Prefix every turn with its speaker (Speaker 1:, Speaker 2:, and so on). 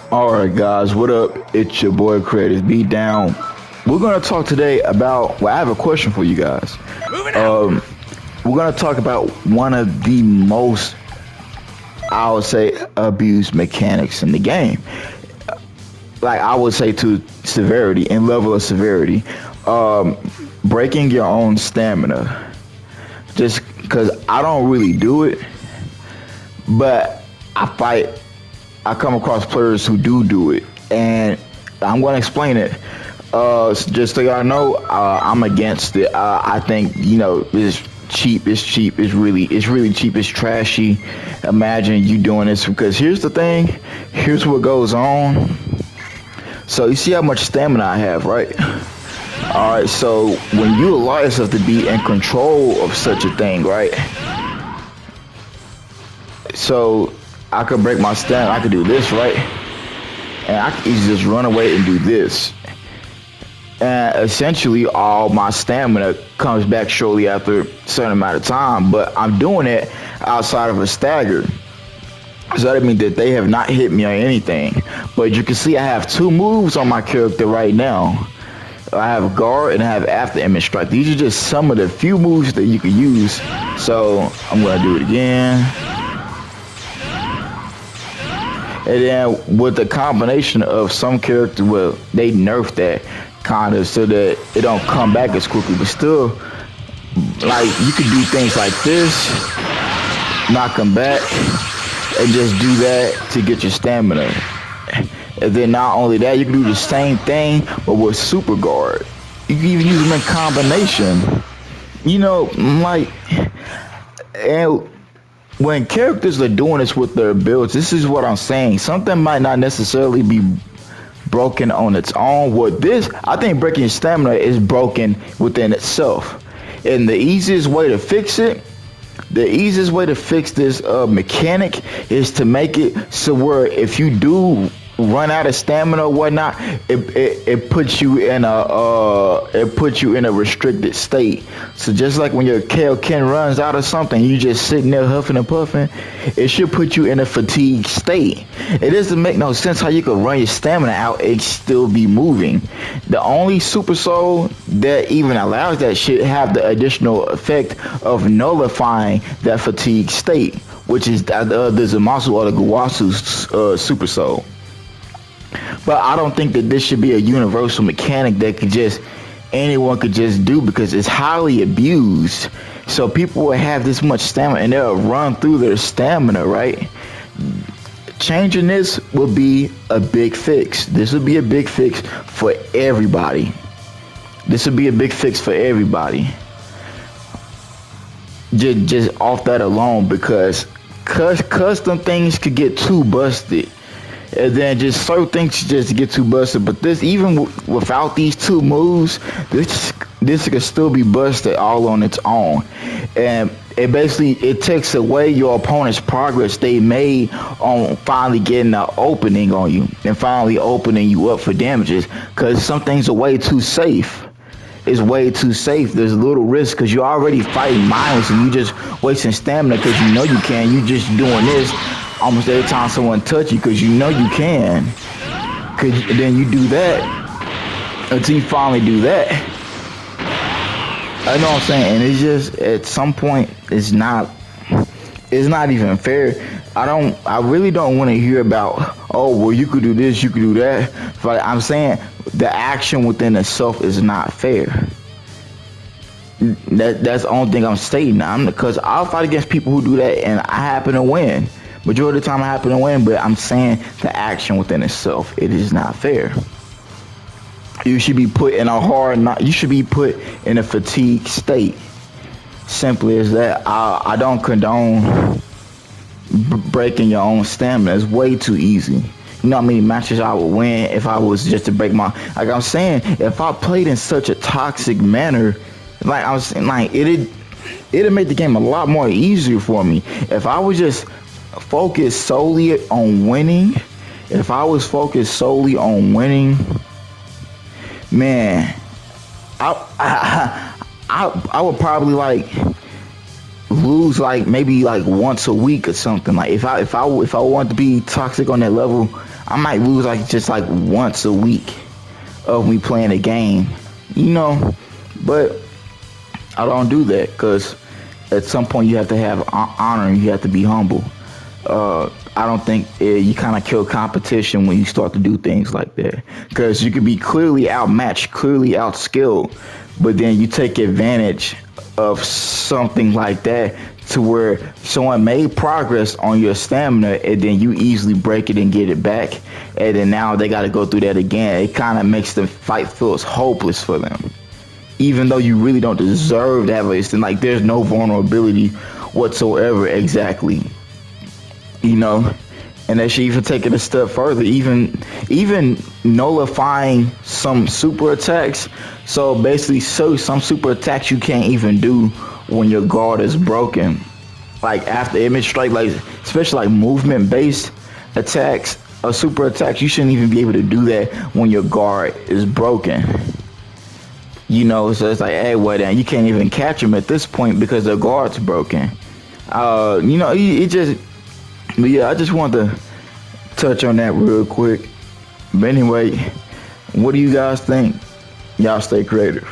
Speaker 1: All right, guys, what up? It's your boy Creative Beat Down. We're gonna talk today about. Well, I have a question for you guys. Um, we're gonna talk about one of the most, I would say, abused mechanics in the game. Like I would say to severity and level of severity. Um, Breaking your own stamina. Just because I don't really do it, but I fight I come across players who do it, and I'm going to explain it. Just so y'all know, I'm against it. I think it's cheap. It's cheap. It's really cheap. It's trashy. Imagine you doing this because here's the thing. Here's what goes on. So you see how much stamina I have, right? All right. So when you allow yourself to be in control of such a thing, right? So I could break my stamina. I could do this, right? And I could easily just run away and do this. And essentially, all my stamina comes back shortly after a certain amount of time. But I'm doing it outside of a stagger. So that means that they have not hit me or anything. But you can see I have two moves on my character right now. I have guard and I have after image strike. These are just some of the few moves that you can use. So I'm gonna do it again. And then with the combination of some characters, well, they nerfed that kind of so that it don't come back as quickly. But still, like you could do things like this, knock them back, and just do that to get your stamina. And then not only that, you can do the same thing, but with super guard. You can even use them in combination. You know, like, and when characters are doing this with their builds, this is what I'm saying. Something might not necessarily be broken on its own. With this, I think breaking your stamina is broken within itself. And the easiest way to fix this mechanic is to make it so where if you do run out of stamina or whatnot, it puts you in a restricted state. So just like when your Kaioken runs out of something, you just sitting there huffing and puffing, it should put you in a fatigue state. It doesn't make no sense how you could run your stamina out and still be moving. The only Super Soul that even allows that should have the additional effect of nullifying that fatigue state, which is the Zamasu or the Guwasu Super Soul. But I don't think that this should be a universal mechanic that anyone could just do because it's highly abused. So people will have this much stamina and they'll run through their stamina, right? Changing this will be a big fix. This will be a big fix for everybody. This will be a big fix for everybody. Just off that alone, because custom things could get too busted. And then just certain things just get too busted. But this, even without these two moves, this could still be busted all on its own. And it takes away your opponent's progress they made on finally getting an opening on you and finally opening you up for damages. Because some things are way too safe. It's way too safe. There's little risk because you're already fighting mindless and you just wasting stamina because you know you can. You just doing this almost every time someone touch you because you know you can. Cause then you do that until you finally do that. I know what I'm saying, and it's just at some point it's not even fair. I really don't want to hear about, oh well, you could do this, you could do that. But I'm saying the action within itself is not fair. That's the only thing I'm stating. Because I'll fight against people who do that and I happen to win. Majority of the time I happen to win, but I'm saying the action within itself, it is not fair. You should be put in you should be put in a fatigue state. Simply as that. I don't condone breaking your own stamina. It's way too easy. You know how many matches I would win if I was just to break like I'm saying, if I played in such a toxic manner, like I was saying, like it'd make the game a lot more easier for me. If I was just focused solely on winning, man, I would probably like lose like maybe like once a week or something. Like if I want to be toxic on that level, I might lose like just like once a week of me playing a game, you know. But I don't do that because at some point you have to have honor and you have to be humble. I don't think you kind of kill competition when you start to do things like that because you could be clearly outmatched, clearly outskilled, but then you take advantage of something like that to where someone made progress on your stamina and then you easily break it and get it back, and then now they got to go through that again. It kind of makes the fight feels hopeless for them, even though you really don't deserve to have it. Like there's no vulnerability whatsoever. Exactly, you know. And they should even take it a step further, even nullifying some super attacks. So basically, so some super attacks you can't even do when your guard is broken. Like after image strike, like especially like movement based attacks or super attacks, you shouldn't even be able to do that when your guard is broken. You know, so it's like, hey, well then you can't even catch them at this point because their guard's broken. You know, it just, but yeah, I just wanted to touch on that real quick. But anyway, what do you guys think? Y'all stay creative.